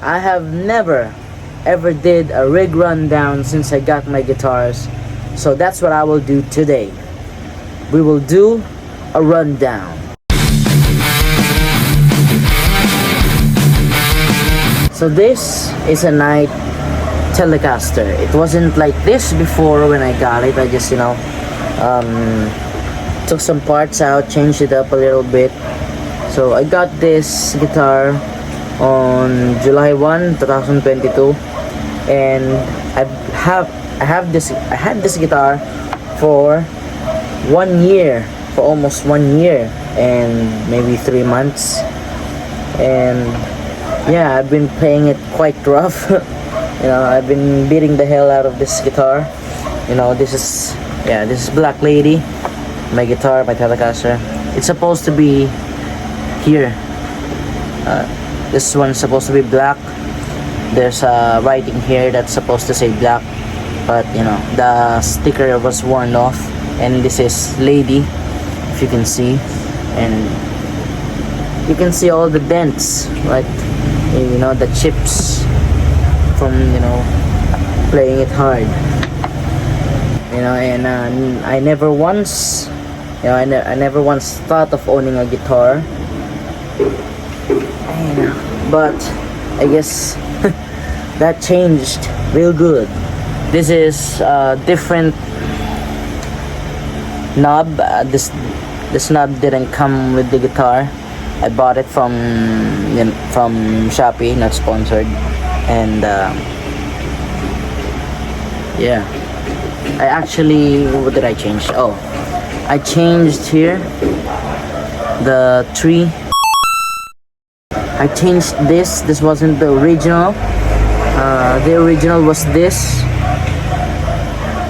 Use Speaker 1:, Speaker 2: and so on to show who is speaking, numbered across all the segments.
Speaker 1: I have never ever did a rig rundown since I got my guitars, so that's what I will do today. We will do a rundown. So this is a Knight Telecaster. It wasn't like this before when I got it. I just took some parts out, changed it up a little bit. So I got this guitar on July 1, 2022, and I had this guitar for 1 year, for almost 1 year and maybe 3 months. And yeah, I've been playing it quite rough. I've been beating the hell out of this guitar. This is Black Lady, my guitar, my Telecaster. It's supposed to be here. This one's supposed to be black. There's a writing here that's supposed to say black, but the sticker was worn off. And this is Lady, if you can see, and you can see all the dents, right? The chips from playing it hard. And I never once I never once thought of owning a guitar. But I guess that changed real good. This is a different knob. This knob didn't come with the guitar. I bought it from Shopee, not sponsored. And yeah, I actually, what did I change? Oh, I changed here the tree. I changed this. This wasn't the original. The original was this,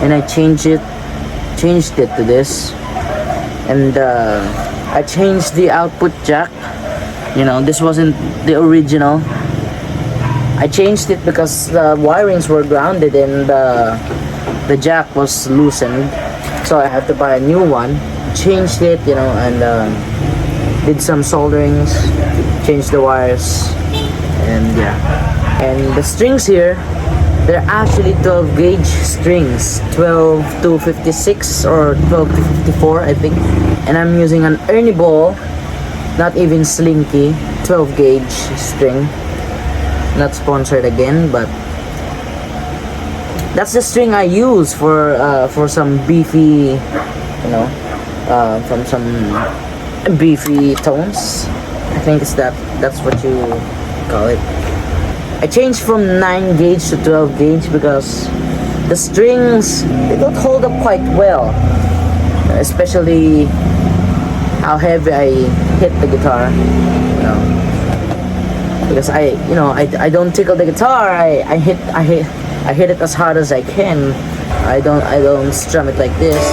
Speaker 1: and I changed it to this. And I changed the output jack. This wasn't the original. I changed it because the wirings were grounded and the jack was loosened, so I had to buy a new one. Changed it, and did some solderings, changed the wires, and yeah. And the strings here, they're actually 12 gauge strings, 12 to 56 or 12 to 54, I think. And I'm using an Ernie Ball, not even Slinky, 12 gauge string. Not sponsored again, but that's the string I use for some beefy, from some beefy tones. I think that's what you call it. I changed from 9 gauge to 12 gauge because the strings, they don't hold up quite well, especially how heavy I hit the guitar. Because I don't tickle the guitar. I hit it as hard as I can. I don't strum it like this.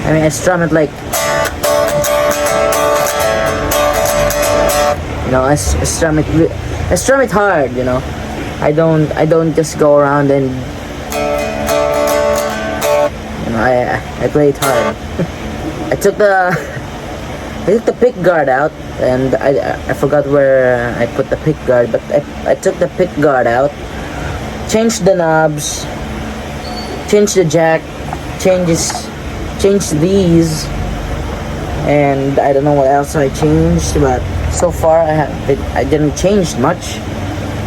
Speaker 1: I strum it like I strum it hard. I don't just go around and I play it hard. I took the pick guard out, and I forgot where I put the pick guard, but I took the pick guard out, changed the knobs, changed the jack, changed these, and I don't know what else I changed, but so far I didn't change much.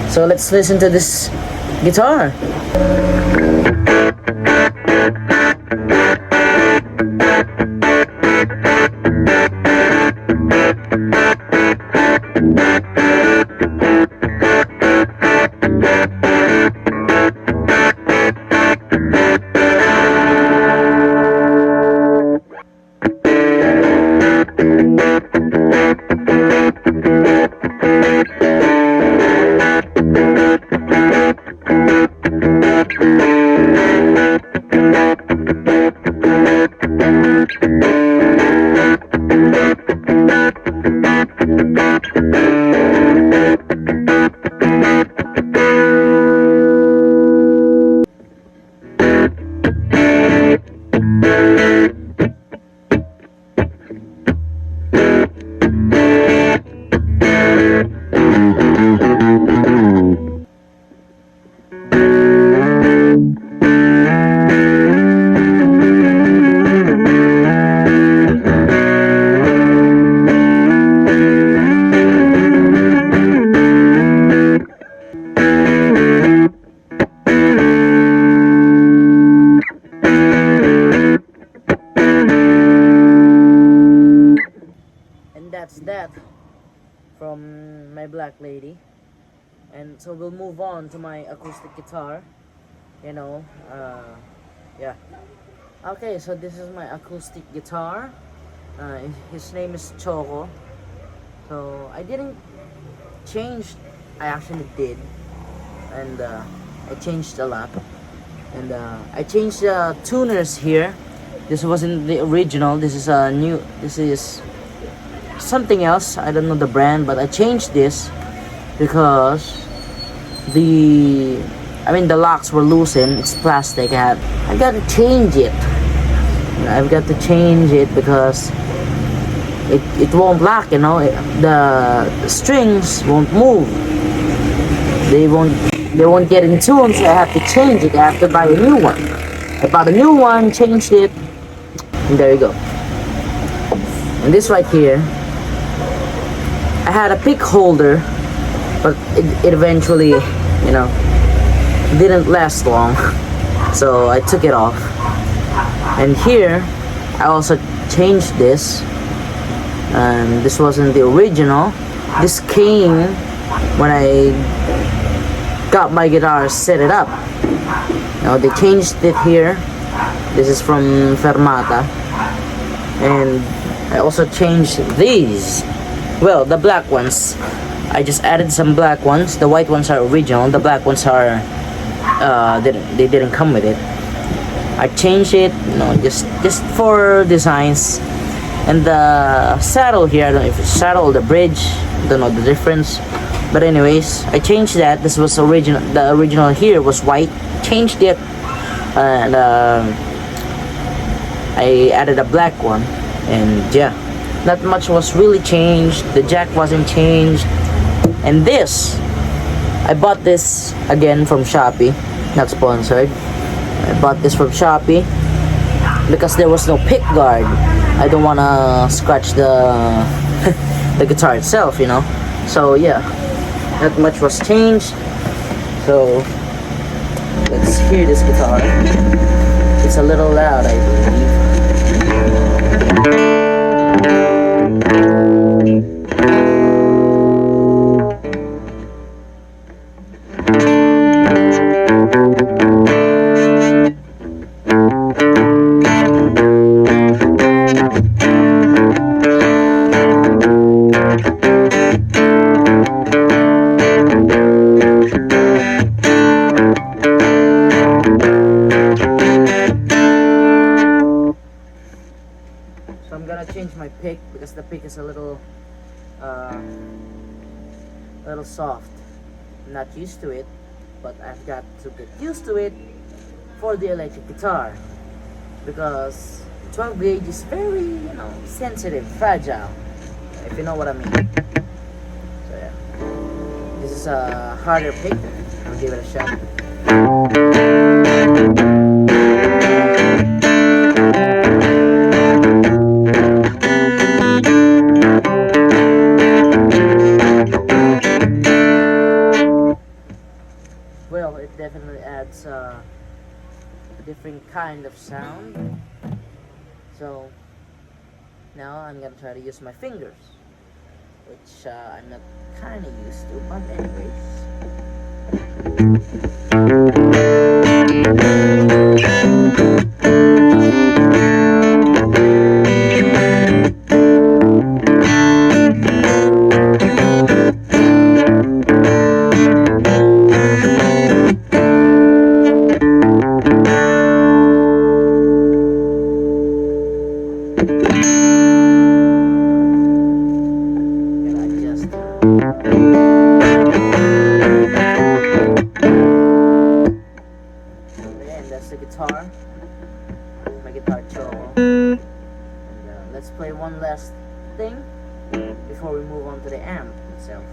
Speaker 1: So let's listen to this guitar. from my black lady. And so we'll move on to my acoustic guitar. You know, yeah. Okay, so this is my acoustic guitar. His name is Choco. So I didn't change. I actually did, and I changed a lot. And I changed the tuners here. This wasn't the original. This is a new. This is something else. I don't know the brand, but I changed this because the locks were loosened. It's plastic. I got to change it. I've got to change it because it won't lock. You know, the strings won't move. They won't get in tune. So I have to change it. I have to buy a new one. I bought a new one, changed it, and there you go. And this right here, I had a pick holder, but it eventually, didn't last long. So I took it off. And here, I also changed this. And this wasn't the original. This came when I got my guitar, set it up. Now they changed it here. This is from Fermata. And I also changed these. Well, the black ones. I just added some black ones. The white ones are original. The black ones are they didn't come with it. I changed it, just for designs. And the saddle here, I don't know if it's saddle or the bridge. Don't know the difference. But anyways, I changed that. This was original. The original here was white. Changed it, and I added a black one. And yeah, not much was really changed. The jack wasn't changed. And this, I bought this again from Shopee. Not sponsored. I bought this from Shopee because there was no pick guard. I don't wanna scratch the the guitar itself, So yeah, not much was changed. So let's hear this guitar. It's a little loud, I believe. So I'm gonna change my pick because the pick is a little soft. I'm not used to it, but I've got to get used to it for the electric guitar because 12 gauge is very, sensitive, fragile, if you know what I mean. So yeah, this is a harder pick. I'll give it a shot. Well, it definitely adds a different kind of sound. So now I'm gonna try to use my fingers, which I'm not kind of used to, but that's the guitar. My guitar Choco. And let's play one last thing before we move on to the amp itself.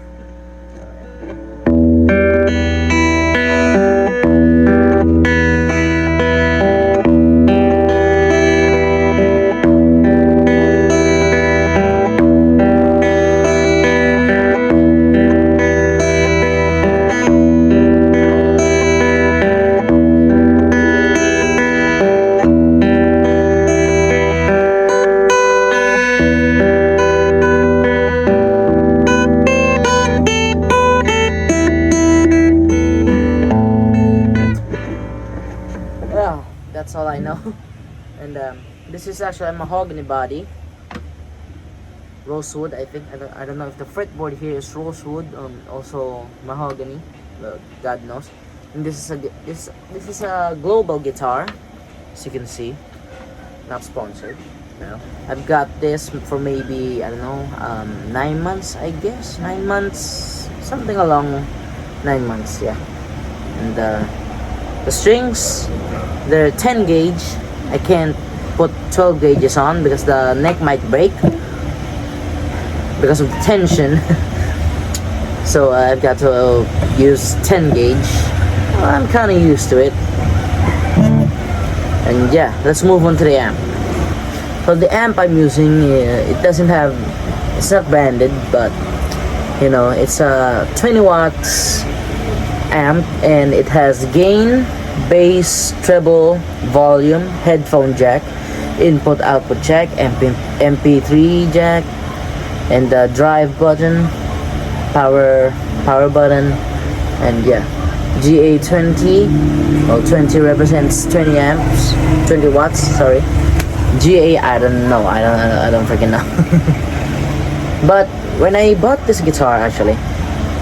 Speaker 1: That's all I know. And this is actually a mahogany body, rosewood. I think I don't know if the fretboard here is rosewood, also mahogany. God knows. And this is a global guitar, as you can see. Not sponsored. No. I've got this for maybe, I don't know, 9 months, I guess. 9 months, something along 9 months, yeah. And the strings, they're 10 gauge. I can't put 12 gauges on because the neck might break because of the tension. So I've got to use 10 gauge. Well, I'm kind of used to it. And yeah, let's move on to the amp. So the amp I'm using, it doesn't have, it's not branded, but you know, it's a 20 watts amp, and it has gain, bass, treble, volume, headphone jack, input output jack, MP3 jack, and the drive button, power button, and yeah, GA20. Well, 20 represents 20 amps, 20 watts, sorry. GA, I don't know, I don't freaking know. But when I bought this guitar, actually,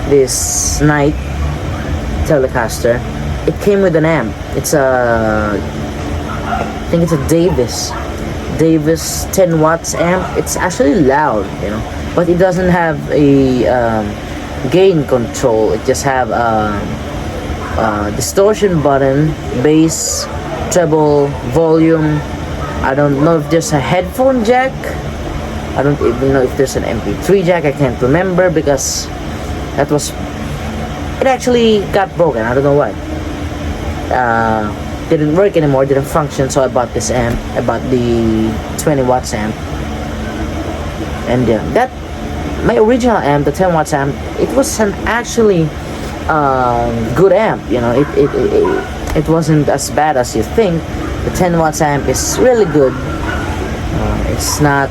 Speaker 1: this Night Telecaster, it came with an amp. It's a, I think it's a Davis 10 watts amp. It's actually loud, you know, but it doesn't have a gain control. It just have a distortion button, bass, treble, volume. I don't know if there's a headphone jack. I don't even know if there's an MP3 jack. I can't remember because it actually got broken. I don't know why. Didn't work anymore, didn't function, so I bought this amp. I bought the 20 watts amp. And yeah, that, my original amp, the 10 watts amp, it was an actually good amp, you know. It wasn't as bad as you think. The 10 watts amp is really good. It's not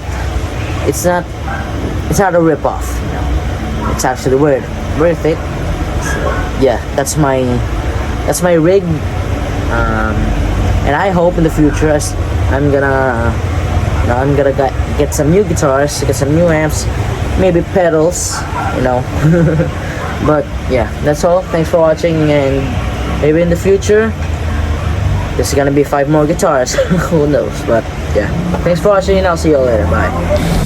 Speaker 1: a rip-off, you know. It's actually worth it. So, yeah, that's my rig. And I hope in the future I'm gonna get some new guitars, get some new amps, maybe pedals, you know. But yeah, that's all. Thanks for watching, and maybe in the future there's gonna be 5 more guitars. Who knows? But yeah, thanks for watching, and I'll see you all later. Bye.